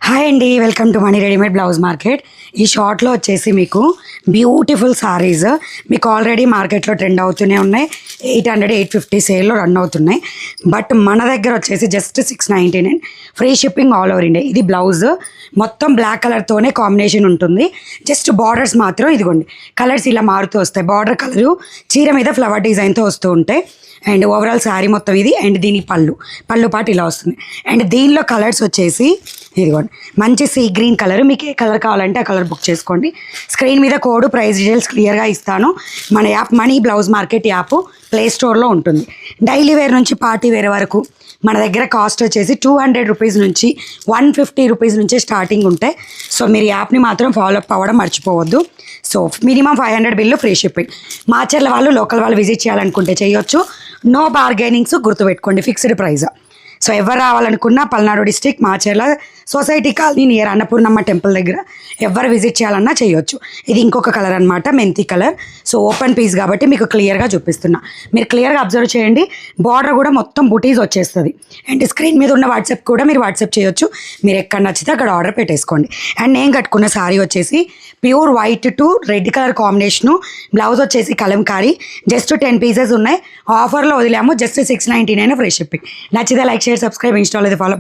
Hi అండి, welcome to money readymade blouse market. ఈ షార్ట్లో వచ్చేసి మీకు బ్యూటిఫుల్ సారీస్ మీకు ఆల్రెడీ మార్కెట్లో ట్రెండ్ అవుతూనే ఉన్నాయి. 800, 850 సేల్లో రన్ అవుతున్నాయి. బట్ మన దగ్గర వచ్చేసి just 699 free shipping all over India. ఇది బ్లౌజ్ మొత్తం బ్లాక్ కలర్తోనే కాంబినేషన్ ఉంటుంది. జస్ట్ బార్డర్స్ మాత్రం ఇదిగోండి కలర్స్ ఇలా మారుతూ వస్తాయి. బార్డర్ కలరు చీర మీద ఫ్లవర్ డిజైన్తో వస్తూ ఉంటాయి. అండ్ ఓవరాల్ శారీ మొత్తం ఇది. అండ్ దీని పళ్ళు పాటు ఇలా వస్తుంది. అండ్ దీనిలో కలర్స్ వచ్చేసి ఇదిగోండి మంచి సీ గ్రీన్ కలర్. మీకు ఏ కలర్ కావాలంటే ఆ కలర్ బుక్ చేసుకోండి. స్క్రీన్ మీద కోడ్, ప్రైస్ డీటెయిల్స్ క్లియర్గా ఇస్తాను. మన app money blouse market app play స్టోర్లో ఉంటుంది. డైలీ వేర్ నుంచి పార్టీ వేర్ వరకు మన దగ్గర కాస్ట్ వచ్చేసి 200 రూపీస్ నుంచి 150 రూపీస్ నుంచే స్టార్టింగ్ ఉంటాయి. సో మీరు యాప్ని మాత్రం ఫాలో అప్ అవ్వడం మర్చిపోవద్దు. So minimum 500 bill free shipping. Macherla వాళ్ళు లోకల్ వాళ్ళు విజిట్ చేయాలనుకుంటే చేయొచ్చు. నో బార్గెనింగ్స్, గుర్తుపెట్టుకోండి, ఫిక్స్డ్ ప్రైజ్. సో ఎవరు రావాలనుకున్నా Palnadu district Macherla society colony near Annapurnamma temple దగ్గర ఎవరు విజిట్ చేయాలన్నా చేయొచ్చు. ఇది ఇంకొక కలర్ అనమాట, మెంతి కలర్. సో ఓపెన్ పీస్ కాబట్టి మీకు క్లియర్గా చూపిస్తున్నా. మీరు క్లియర్గా అబ్జర్వ్ చేయండి. బార్డర్ కూడా మొత్తం బుటీస్ వచ్చేస్తుంది. అండ్ స్క్రీన్ మీద ఉన్న వాట్సాప్ కూడా మీరు వాట్సాప్ చేయొచ్చు. మీరు ఎక్కడ నచ్చితే అక్కడ ఆర్డర్ పెట్టేసుకోండి. అండ్ నేను కట్టుకున్న శారీ వచ్చేసి pure white to red colour combination. Blouse వచ్చేసి కలంకారీ. జస్ట్ 10 పీసెస్ ఉన్నాయి. ఆఫర్లో వదిలాము. Just 699 free shipping. నచ్చితే లైక్, షేర్, సబ్స్క్రైబ్, ఇన్స్టాల్ అయితే ఫాలో.